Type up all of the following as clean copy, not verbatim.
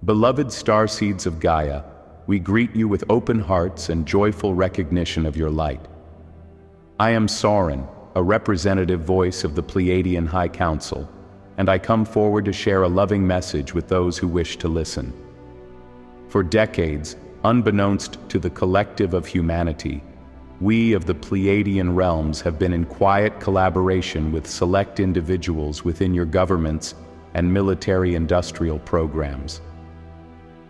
Beloved starseeds of Gaia, we greet you with open hearts and joyful recognition of your light. I am Sorren, a representative voice of the Pleiadian High Council, and I come forward to share a loving message with those who wish to listen. For decades, unbeknownst to the collective of humanity, we of the Pleiadian realms have been in quiet collaboration with select individuals within your governments and military-industrial programs.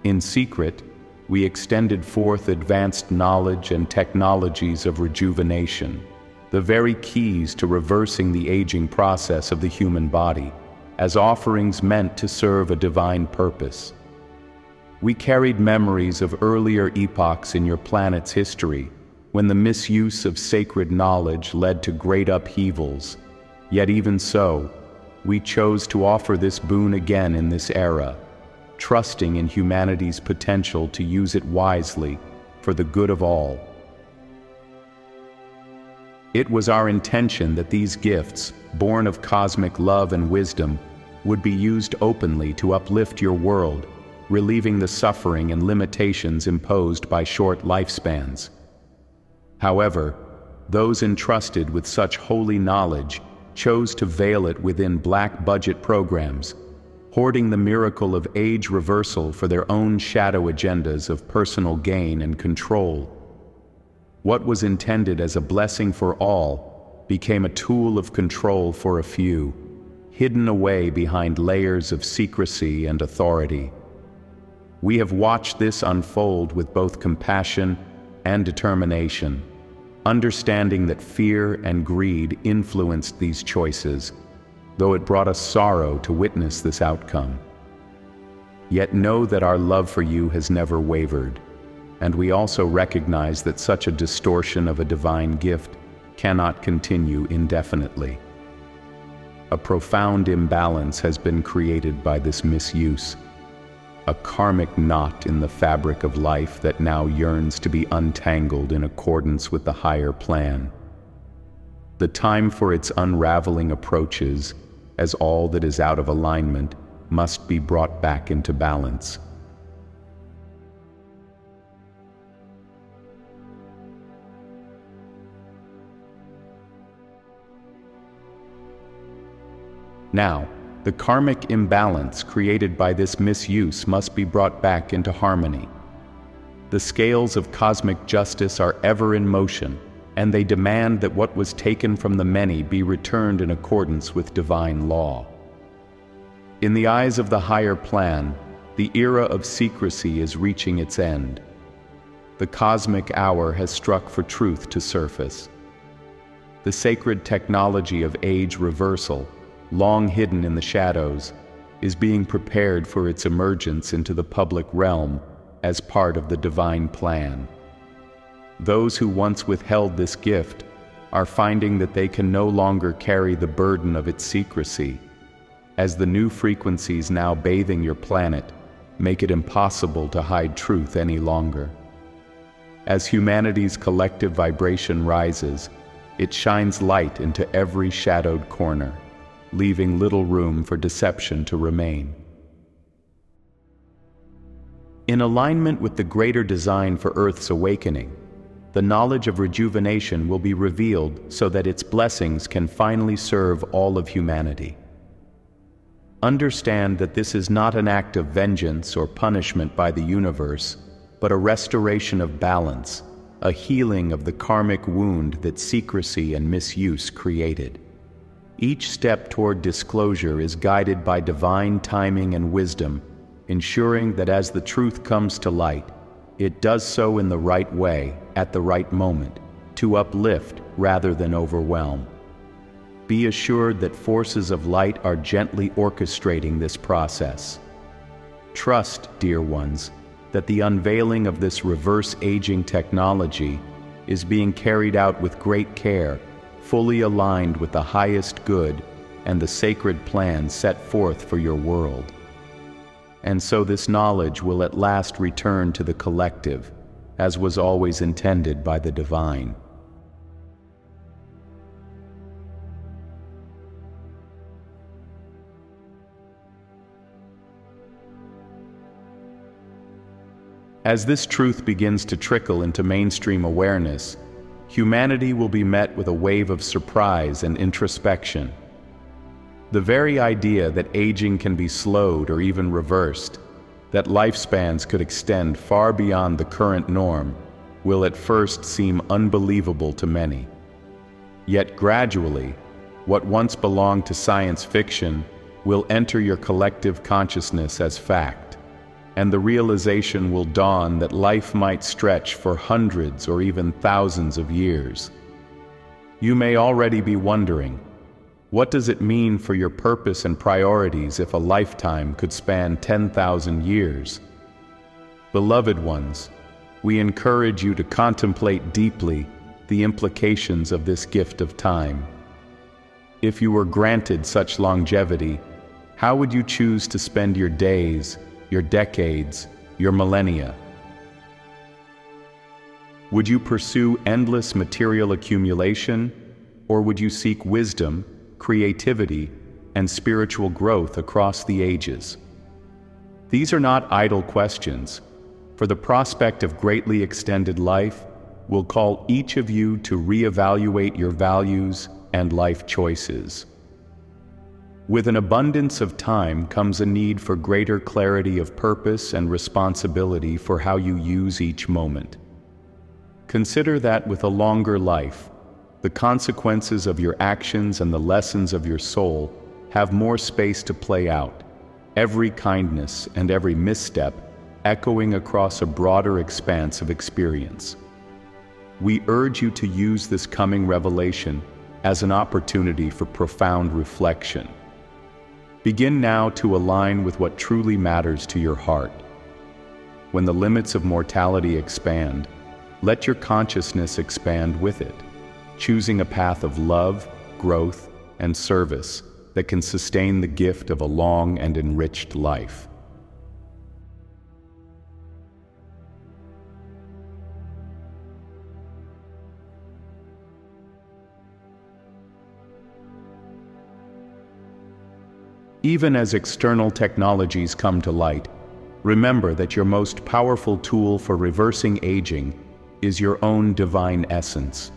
In secret, we extended forth advanced knowledge and technologies of rejuvenation, the very keys to reversing the aging process of the human body, as offerings meant to serve a divine purpose. We carried memories of earlier epochs in your planet's history, when the misuse of sacred knowledge led to great upheavals. Yet even so, we chose to offer this boon again in this era, trusting in humanity's potential to use it wisely for the good of all. It was our intention that these gifts, born of cosmic love and wisdom, would be used openly to uplift your world, relieving the suffering and limitations imposed by short lifespans. However, those entrusted with such holy knowledge chose to veil it within black-budget programs, hoarding the miracle of age reversal for their own shadow agendas of personal gain and control. What was intended as a blessing for all became a tool of control for a few, hidden away behind layers of secrecy and authority. We have watched this unfold with both compassion and determination, understanding that fear and greed influenced these choices, though it brought us sorrow to witness this outcome. Yet know that our love for you has never wavered, and we also recognize that such a distortion of a divine gift cannot continue indefinitely. A profound imbalance has been created by this misuse, a karmic knot in the fabric of life that now yearns to be untangled in accordance with the higher plan. The time for its unraveling approaches, as all that is out of alignment must be brought back into balance. Now, the karmic imbalance created by this misuse must be brought back into harmony. The scales of cosmic justice are ever in motion, and they demand that what was taken from the many be returned in accordance with divine law. In the eyes of the higher plan, the era of secrecy is reaching its end. The cosmic hour has struck for truth to surface. The sacred technology of age reversal, long hidden in the shadows, is being prepared for its emergence into the public realm as part of the divine plan. Those who once withheld this gift are finding that they can no longer carry the burden of its secrecy, as the new frequencies now bathing your planet make it impossible to hide truth any longer. As humanity's collective vibration rises, it shines light into every shadowed corner, leaving little room for deception to remain. In alignment with the greater design for Earth's awakening, the knowledge of rejuvenation will be revealed so that its blessings can finally serve all of humanity. Understand that this is not an act of vengeance or punishment by the universe, but a restoration of balance, a healing of the karmic wound that secrecy and misuse created. Each step toward disclosure is guided by divine timing and wisdom, ensuring that as the truth comes to light, it does so in the right way, at the right moment, to uplift rather than overwhelm. Be assured that forces of light are gently orchestrating this process. Trust, dear ones, that the unveiling of this reverse aging technology is being carried out with great care, fully aligned with the highest good and the sacred plan set forth for your world. And so this knowledge will at last return to the collective, as was always intended by the divine. As this truth begins to trickle into mainstream awareness, humanity will be met with a wave of surprise and introspection. The very idea that aging can be slowed or even reversed, that lifespans could extend far beyond the current norm, will at first seem unbelievable to many. Yet gradually, what once belonged to science fiction will enter your collective consciousness as fact, and the realization will dawn that life might stretch for hundreds or even thousands of years. You may already be wondering, what does it mean for your purpose and priorities if a lifetime could span 10,000 years? Beloved ones, we encourage you to contemplate deeply the implications of this gift of time. If you were granted such longevity, how would you choose to spend your days, your decades, your millennia? Would you pursue endless material accumulation, or would you seek wisdom, creativity, and spiritual growth across the ages? These are not idle questions, for the prospect of greatly extended life will call each of you to reevaluate your values and life choices. With an abundance of time comes a need for greater clarity of purpose and responsibility for how you use each moment. Consider that with a longer life, the consequences of your actions and the lessons of your soul have more space to play out, every kindness and every misstep echoing across a broader expanse of experience. We urge you to use this coming revelation as an opportunity for profound reflection. Begin now to align with what truly matters to your heart. When the limits of mortality expand, let your consciousness expand with it, choosing a path of love, growth, and service that can sustain the gift of a long and enriched life. Even as external technologies come to light, remember that your most powerful tool for reversing aging is your own divine essence.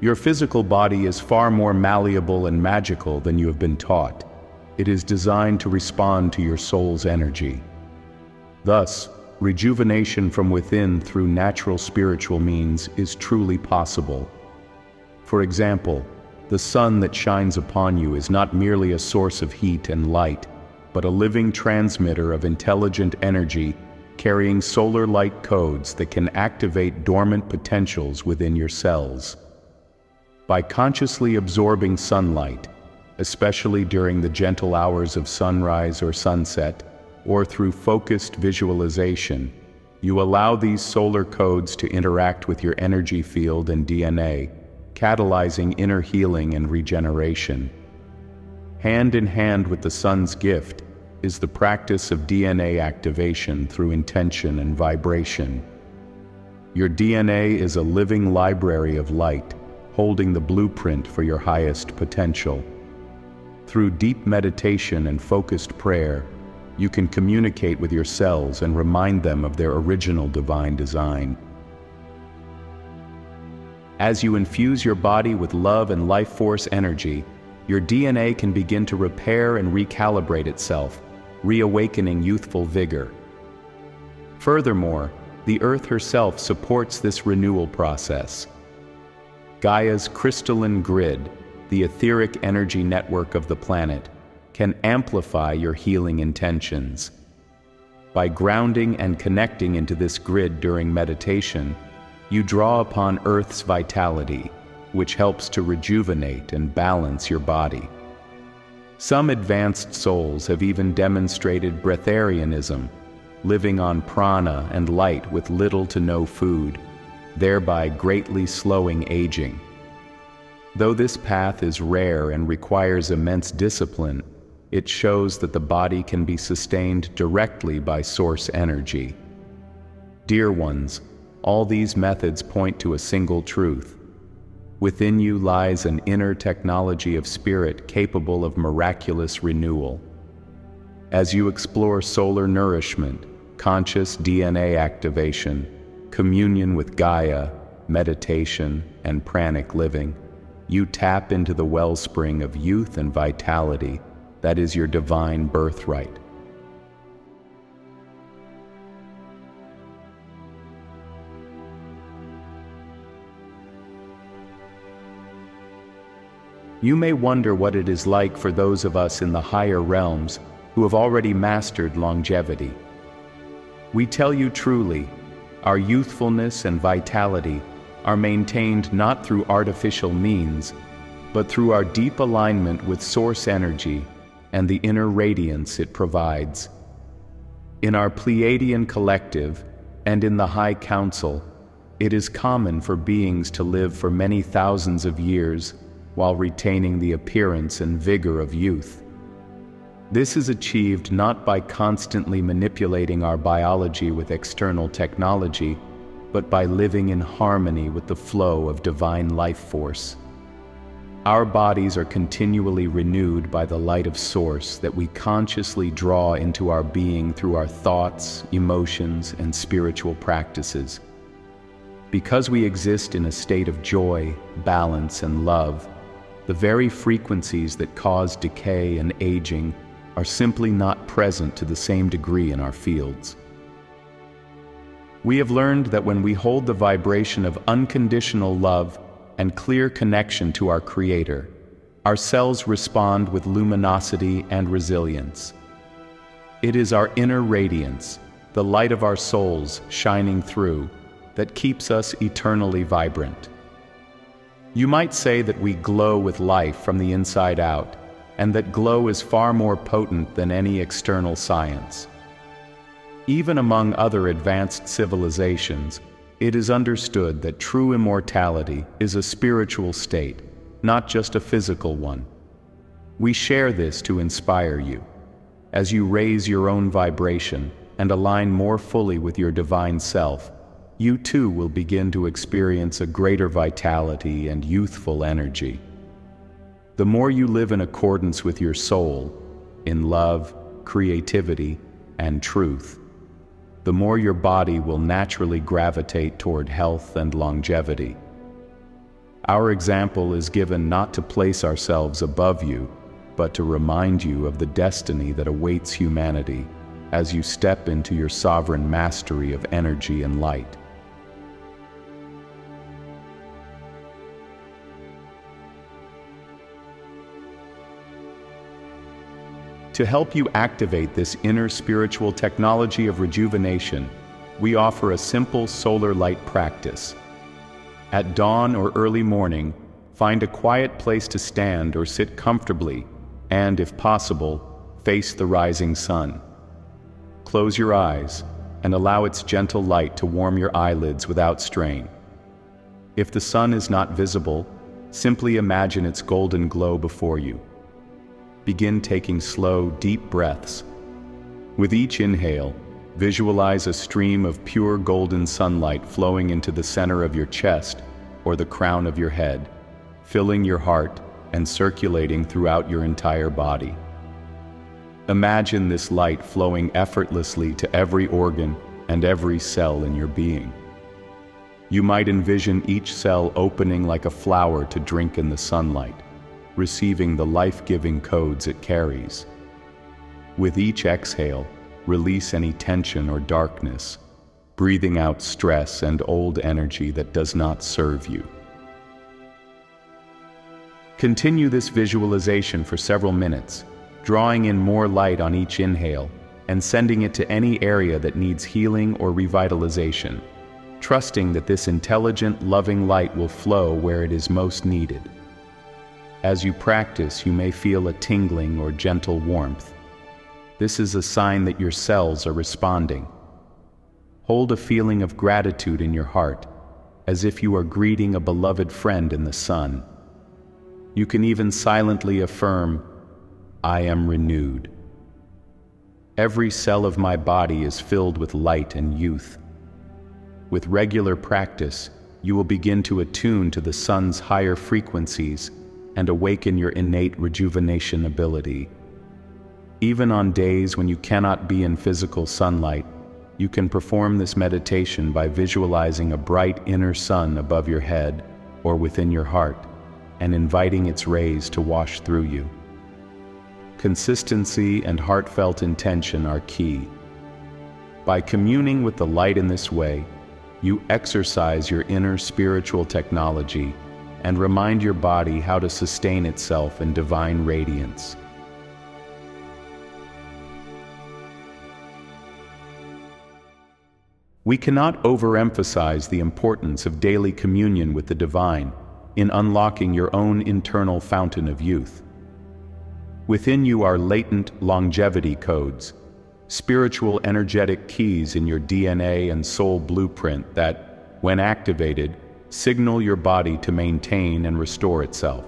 Your physical body is far more malleable and magical than you have been taught. It is designed to respond to your soul's energy. Thus, rejuvenation from within through natural spiritual means is truly possible. For example, the sun that shines upon you is not merely a source of heat and light, but a living transmitter of intelligent energy carrying solar light codes that can activate dormant potentials within your cells. By consciously absorbing sunlight, especially during the gentle hours of sunrise or sunset, or through focused visualization, you allow these solar codes to interact with your energy field and DNA, catalyzing inner healing and regeneration. Hand in hand with the sun's gift is the practice of DNA activation through intention and vibration. Your DNA is a living library of light, holding the blueprint for your highest potential. Through deep meditation and focused prayer, you can communicate with your cells and remind them of their original divine design. As you infuse your body with love and life force energy, your DNA can begin to repair and recalibrate itself, reawakening youthful vigor. Furthermore, the Earth herself supports this renewal process. Gaia's crystalline grid, the etheric energy network of the planet, can amplify your healing intentions. By grounding and connecting into this grid during meditation, you draw upon Earth's vitality, which helps to rejuvenate and balance your body. Some advanced souls have even demonstrated breatharianism, living on prana and light with little to no food, thereby greatly slowing aging. Though this path is rare and requires immense discipline, it shows that the body can be sustained directly by source energy. Dear ones, all these methods point to a single truth. Within you lies an inner technology of spirit capable of miraculous renewal. As you explore solar nourishment, conscious DNA activation, communion with Gaia, meditation, and pranic living, you tap into the wellspring of youth and vitality that is your divine birthright. You may wonder what it is like for those of us in the higher realms who have already mastered longevity. We tell you truly, our youthfulness and vitality are maintained not through artificial means, but through our deep alignment with source energy and the inner radiance it provides. In our Pleiadian collective and in the High Council, it is common for beings to live for many thousands of years while retaining the appearance and vigor of youth. This is achieved not by constantly manipulating our biology with external technology, but by living in harmony with the flow of divine life force. Our bodies are continually renewed by the light of Source that we consciously draw into our being through our thoughts, emotions, and spiritual practices. Because we exist in a state of joy, balance, and love, the very frequencies that cause decay and aging are simply not present to the same degree in our fields. We have learned that when we hold the vibration of unconditional love and clear connection to our Creator, our cells respond with luminosity and resilience. It is our inner radiance, the light of our souls shining through, that keeps us eternally vibrant. You might say that we glow with life from the inside out, and that glow is far more potent than any external science. Even among other advanced civilizations, it is understood that true immortality is a spiritual state, not just a physical one. We share this to inspire you. As you raise your own vibration and align more fully with your divine self, you too will begin to experience a greater vitality and youthful energy. The more you live in accordance with your soul, in love, creativity, and truth, the more your body will naturally gravitate toward health and longevity. Our example is given not to place ourselves above you, but to remind you of the destiny that awaits humanity as you step into your sovereign mastery of energy and light. To help you activate this inner spiritual technology of rejuvenation, we offer a simple solar light practice. At dawn or early morning, find a quiet place to stand or sit comfortably and, if possible, face the rising sun. Close your eyes and allow its gentle light to warm your eyelids without strain. If the sun is not visible, simply imagine its golden glow before you. Begin taking slow, deep breaths. With each inhale, visualize a stream of pure golden sunlight flowing into the center of your chest or the crown of your head, filling your heart and circulating throughout your entire body. Imagine this light flowing effortlessly to every organ and every cell in your being. You might envision each cell opening like a flower to drink in the sunlight, receiving the life-giving codes it carries. With each exhale, release any tension or darkness, breathing out stress and old energy that does not serve you. Continue this visualization for several minutes, drawing in more light on each inhale and sending it to any area that needs healing or revitalization, trusting that this intelligent, loving light will flow where it is most needed. As you practice, you may feel a tingling or gentle warmth. This is a sign that your cells are responding. Hold a feeling of gratitude in your heart, as if you are greeting a beloved friend in the sun. You can even silently affirm, "I am renewed. Every cell of my body is filled with light and youth." With regular practice, you will begin to attune to the sun's higher frequencies and awaken your innate rejuvenation ability. Even on days when you cannot be in physical sunlight, You can perform this meditation by visualizing a bright inner sun above your head or within your heart, and inviting its rays to wash through you. Consistency and heartfelt intention are key. By communing with the light in this way, you exercise your inner spiritual technology and remind your body how to sustain itself in divine radiance. We cannot overemphasize the importance of daily communion with the divine in unlocking your own internal fountain of youth. Within you are latent longevity codes, spiritual energetic keys in your DNA and soul blueprint that, when activated, signal your body to maintain and restore itself.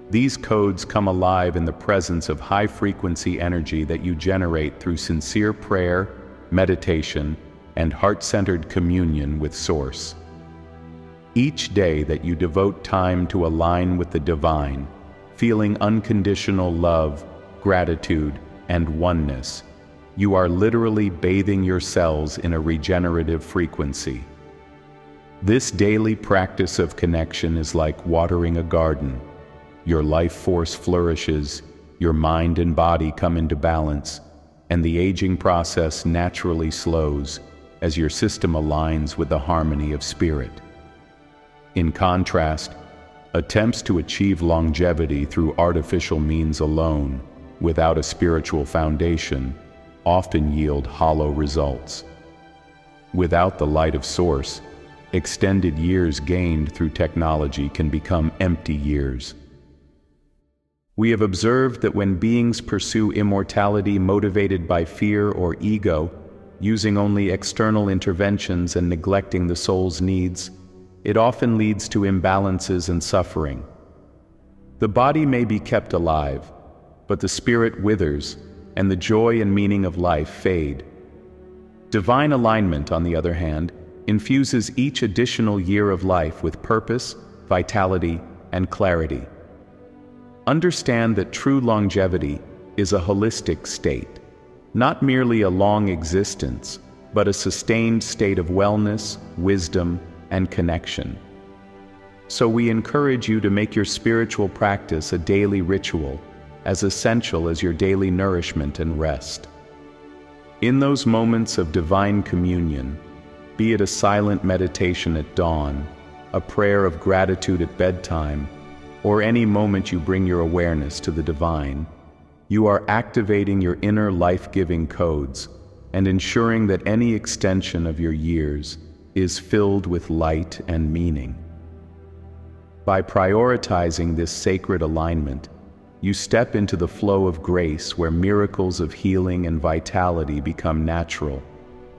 These codes come alive in the presence of high-frequency energy that you generate through sincere prayer, meditation, and heart-centered communion with Source. Each day that you devote time to align with the divine, feeling unconditional love, gratitude, and oneness, you are literally bathing your cells in a regenerative frequency. This daily practice of connection is like watering a garden. Your life force flourishes, your mind and body come into balance, and the aging process naturally slows as your system aligns with the harmony of spirit. In contrast, attempts to achieve longevity through artificial means alone, without a spiritual foundation, often yield hollow results. Without the light of Source, extended years gained through technology can become empty years. We have observed that when beings pursue immortality motivated by fear or ego, using only external interventions and neglecting the soul's needs, it often leads to imbalances and suffering. The body may be kept alive, but the spirit withers, and the joy and meaning of life fade. Divine alignment, on the other hand, infuses each additional year of life with purpose, vitality, and clarity. Understand that true longevity is a holistic state, not merely a long existence, but a sustained state of wellness, wisdom, and connection. So we encourage you to make your spiritual practice a daily ritual, as essential as your daily nourishment and rest. In those moments of divine communion, be it a silent meditation at dawn, a prayer of gratitude at bedtime, or any moment you bring your awareness to the divine, you are activating your inner life-giving codes and ensuring that any extension of your years is filled with light and meaning. By prioritizing this sacred alignment, you step into the flow of grace where miracles of healing and vitality become natural,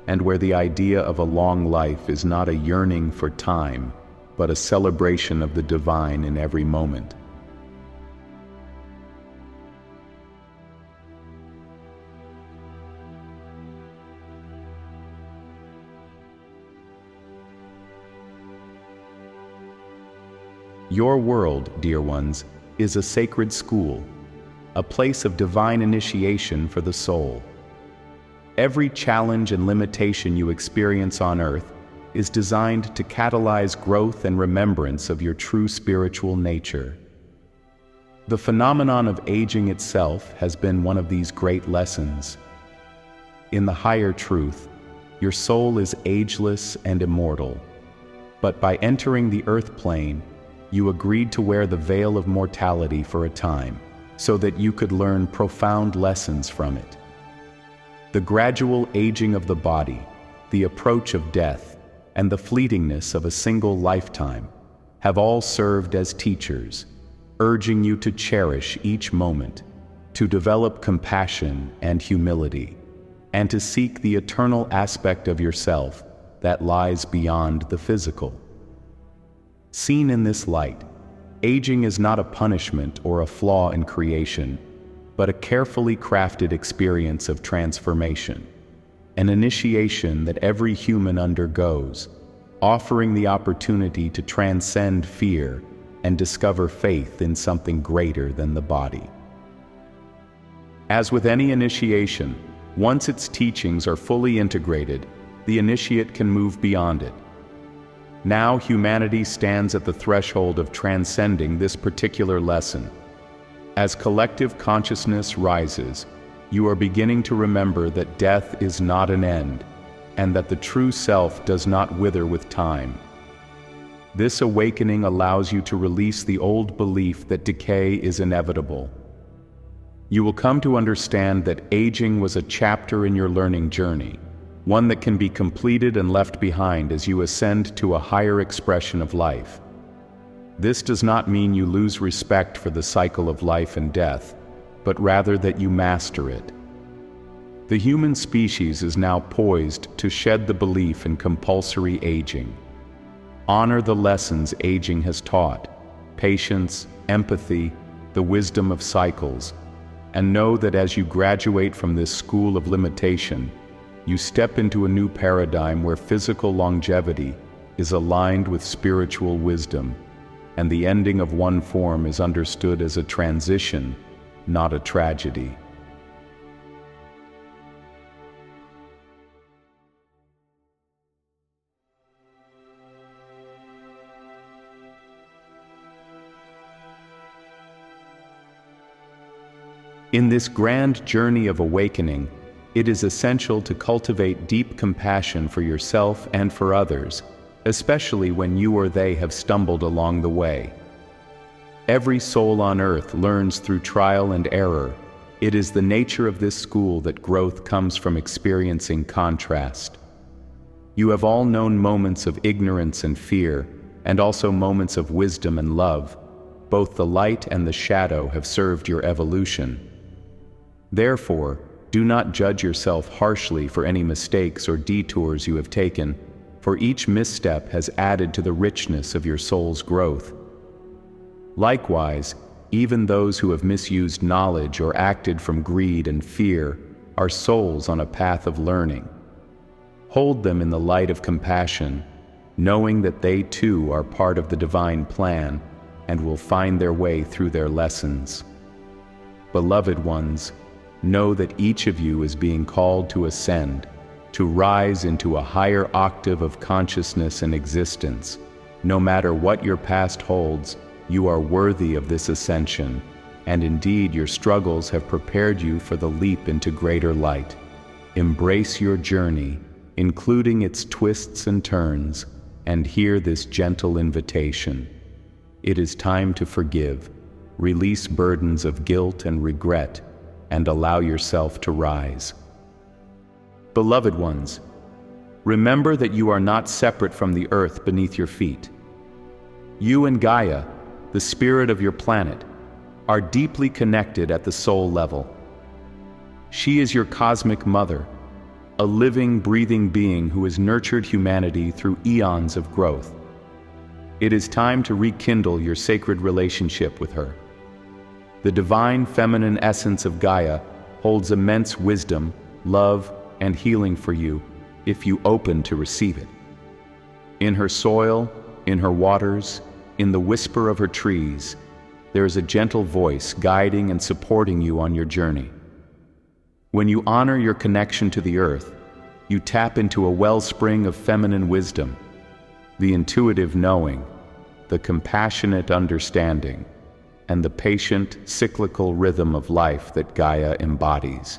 and where the idea of a long life is not a yearning for time, but a celebration of the divine in every moment. Your world, dear ones, is a sacred school, a place of divine initiation for the soul. Every challenge and limitation you experience on earth is designed to catalyze growth and remembrance of your true spiritual nature. The phenomenon of aging itself has been one of these great lessons. In the higher truth, your soul is ageless and immortal, but by entering the earth plane, you agreed to wear the veil of mortality for a time, so that you could learn profound lessons from it. The gradual aging of the body, the approach of death, and the fleetingness of a single lifetime have all served as teachers, urging you to cherish each moment, to develop compassion and humility, and to seek the eternal aspect of yourself that lies beyond the physical. Seen in this light, aging is not a punishment or a flaw in creation, but a carefully crafted experience of transformation, an initiation that every human undergoes, offering the opportunity to transcend fear and discover faith in something greater than the body. As with any initiation, Once its teachings are fully integrated, the initiate can move beyond it. Now humanity stands at the threshold of transcending this particular lesson. As collective consciousness rises, you are beginning to remember that death is not an end, and that the true self does not wither with time. This awakening allows you to release the old belief that decay is inevitable. You will come to understand that aging was a chapter in your learning journey, one that can be completed and left behind as you ascend to a higher expression of life. This does not mean you lose respect for the cycle of life and death, but rather that you master it. The human species is now poised to shed the belief in compulsory aging. Honor the lessons aging has taught, patience, empathy, the wisdom of cycles, and know that as you graduate from this school of limitation, you step into a new paradigm where physical longevity is aligned with spiritual wisdom, and the ending of one form is understood as a transition, not a tragedy. In this grand journey of awakening, it is essential to cultivate deep compassion for yourself and for others, especially when you or they have stumbled along the way. Every soul on earth learns through trial and error. It is the nature of this school that growth comes from experiencing contrast. You have all known moments of ignorance and fear, and also moments of wisdom and love. Both the light and the shadow have served your evolution. Therefore, do not judge yourself harshly for any mistakes or detours you have taken, for each misstep has added to the richness of your soul's growth. Likewise, even those who have misused knowledge or acted from greed and fear are souls on a path of learning. Hold them in the light of compassion, knowing that they too are part of the divine plan and will find their way through their lessons. Beloved ones, know that each of you is being called to ascend, to rise into a higher octave of consciousness and existence. No matter what your past holds, you are worthy of this ascension, and indeed your struggles have prepared you for the leap into greater light. Embrace your journey, including its twists and turns, and hear this gentle invitation. It is time to forgive, release burdens of guilt and regret, and allow yourself to rise. Beloved ones, remember that you are not separate from the earth beneath your feet. You and Gaia, the spirit of your planet, are deeply connected at the soul level. She is your cosmic mother, a living, breathing being who has nurtured humanity through eons of growth. It is time to rekindle your sacred relationship with her. The divine feminine essence of Gaia holds immense wisdom, love, and healing for you if you open to receive it. In her soil, in her waters, in the whisper of her trees, there is a gentle voice guiding and supporting you on your journey. When you honor your connection to the earth, you tap into a wellspring of feminine wisdom, the intuitive knowing, the compassionate understanding, and the patient, cyclical rhythm of life that Gaia embodies.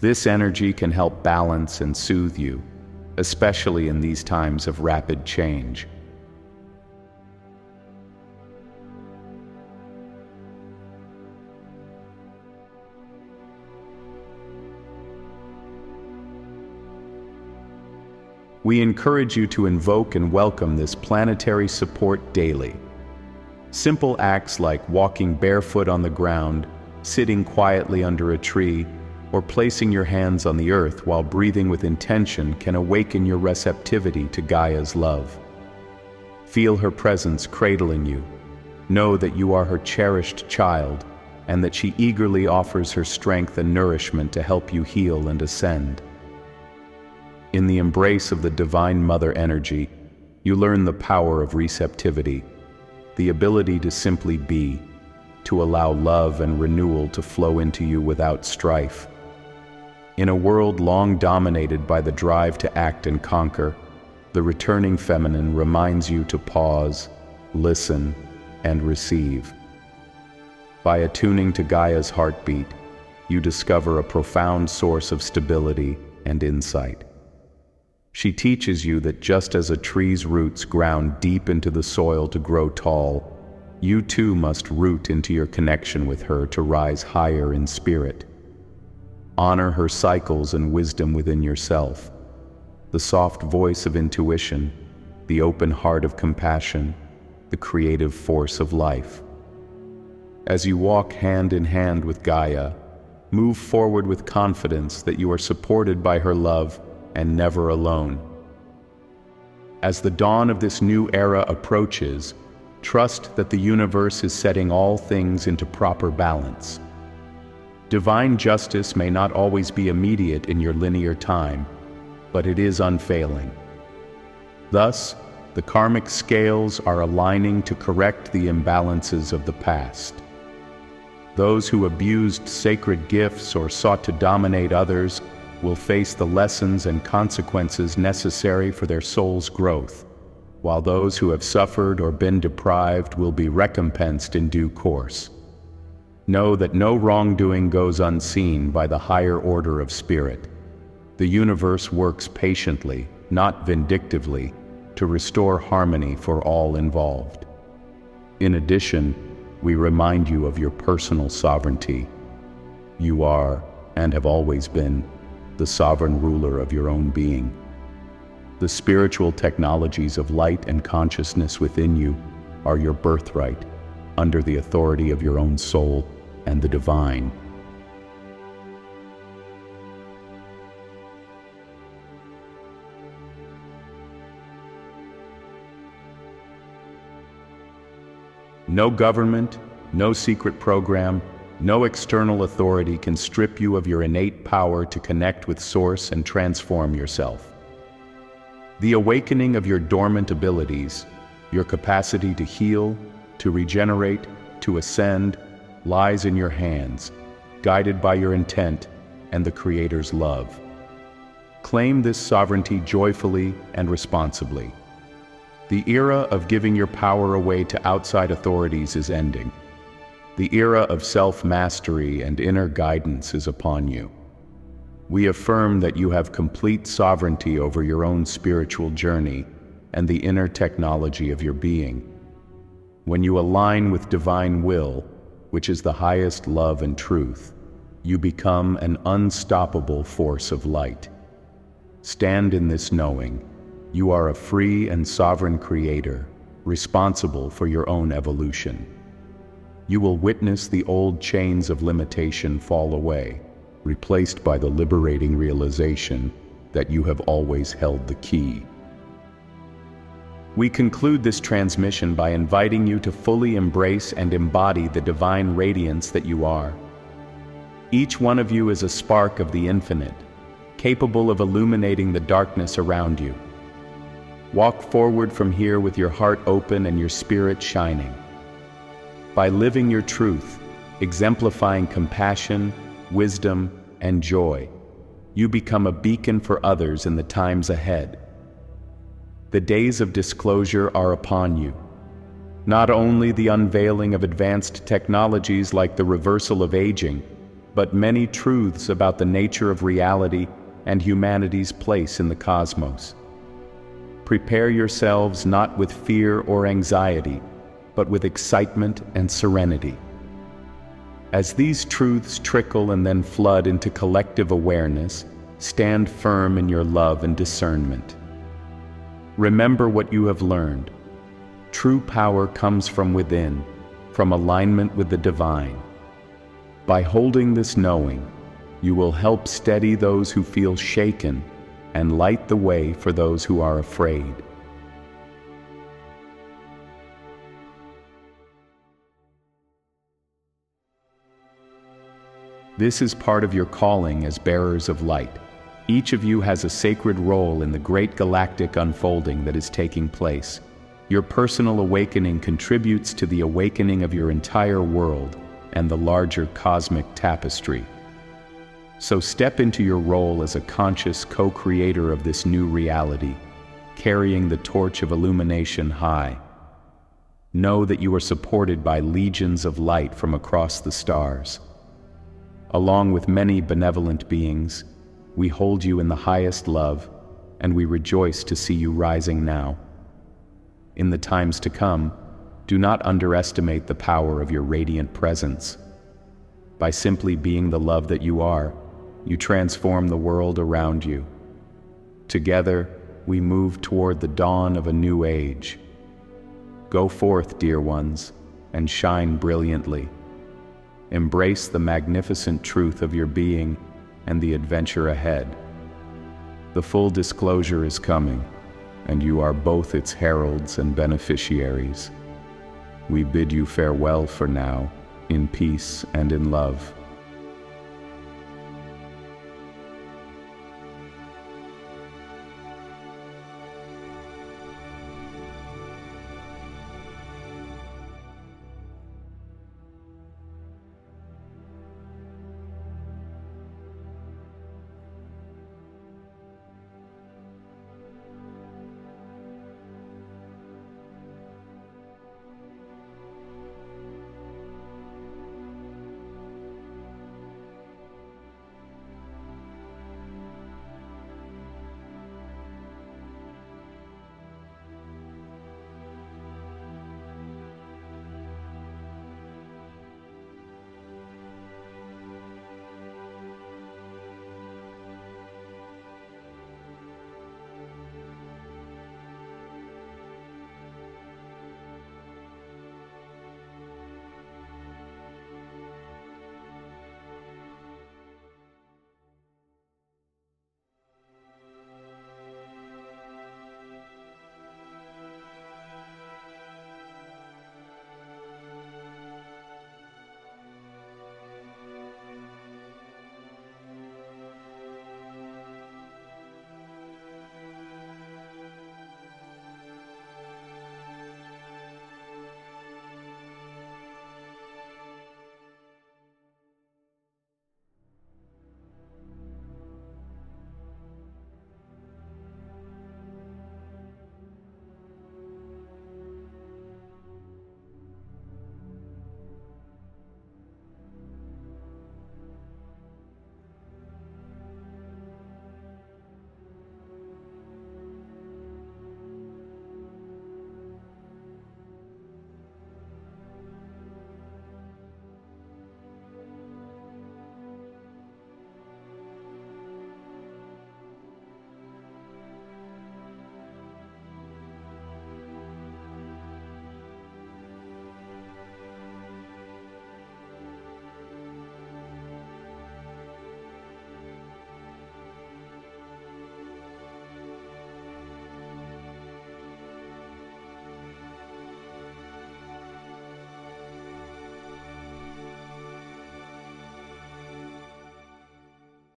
This energy can help balance and soothe you, especially in these times of rapid change. We encourage you to invoke and welcome this planetary support daily. Simple acts like walking barefoot on the ground, sitting quietly under a tree, or placing your hands on the earth while breathing with intention can awaken your receptivity to Gaia's love. Feel her presence cradling you. Know that you are her cherished child, and that she eagerly offers her strength and nourishment to help you heal and ascend. In the embrace of the Divine Mother energy, you learn the power of receptivity, the ability to simply be, to allow love and renewal to flow into you without strife. In a world long dominated by the drive to act and conquer, the returning feminine reminds you to pause, listen, and receive. By attuning to Gaia's heartbeat, you discover a profound source of stability and insight. She teaches you that just as a tree's roots ground deep into the soil to grow tall, you too must root into your connection with her to rise higher in spirit. Honor her cycles and wisdom within yourself, the soft voice of intuition, the open heart of compassion, the creative force of life. As you walk hand in hand with Gaia, move forward with confidence that you are supported by her love and never alone. As the dawn of this new era approaches, trust that the universe is setting all things into proper balance. Divine justice may not always be immediate in your linear time, but it is unfailing. Thus, the karmic scales are aligning to correct the imbalances of the past. Those who abused sacred gifts or sought to dominate others will face the lessons and consequences necessary for their soul's growth, while those who have suffered or been deprived will be recompensed in due course. Know that no wrongdoing goes unseen by the higher order of spirit. The universe works patiently, not vindictively, to restore harmony for all involved. In addition, we remind you of your personal sovereignty. You are, and have always been, the sovereign ruler of your own being. The spiritual technologies of light and consciousness within you are your birthright, under the authority of your own soul and the divine. No government, no secret program, no external authority can strip you of your innate power to connect with Source and transform yourself. The awakening of your dormant abilities, your capacity to heal, to regenerate, to ascend, lies in your hands, guided by your intent and the Creator's love. Claim this sovereignty joyfully and responsibly. The era of giving your power away to outside authorities is ending. The era of self-mastery and inner guidance is upon you. We affirm that you have complete sovereignty over your own spiritual journey and the inner technology of your being. When you align with divine will, which is the highest love and truth, you become an unstoppable force of light. Stand in this knowing. You are a free and sovereign creator, responsible for your own evolution. You will witness the old chains of limitation fall away, replaced by the liberating realization that you have always held the key. We conclude this transmission by inviting you to fully embrace and embody the divine radiance that you are. Each one of you is a spark of the infinite, capable of illuminating the darkness around you. Walk forward from here with your heart open and your spirit shining. By living your truth, exemplifying compassion, wisdom, and joy, you become a beacon for others in the times ahead. The days of disclosure are upon you. Not only the unveiling of advanced technologies like the reversal of aging, but many truths about the nature of reality and humanity's place in the cosmos. Prepare yourselves not with fear or anxiety, but with excitement and serenity. As these truths trickle and then flood into collective awareness, stand firm in your love and discernment. Remember what you have learned. True power comes from within, from alignment with the divine. By holding this knowing, you will help steady those who feel shaken and light the way for those who are afraid. This is part of your calling as bearers of light. Each of you has a sacred role in the great galactic unfolding that is taking place. Your personal awakening contributes to the awakening of your entire world and the larger cosmic tapestry. So step into your role as a conscious co-creator of this new reality, carrying the torch of illumination high. Know that you are supported by legions of light from across the stars. Along with many benevolent beings, we hold you in the highest love, and we rejoice to see you rising now. In the times to come, do not underestimate the power of your radiant presence. By simply being the love that you are, you transform the world around you. Together, we move toward the dawn of a new age. Go forth, dear ones, and shine brilliantly. Embrace the magnificent truth of your being and the adventure ahead. The full disclosure is coming, and you are both its heralds and beneficiaries. We bid you farewell for now, in peace and in love.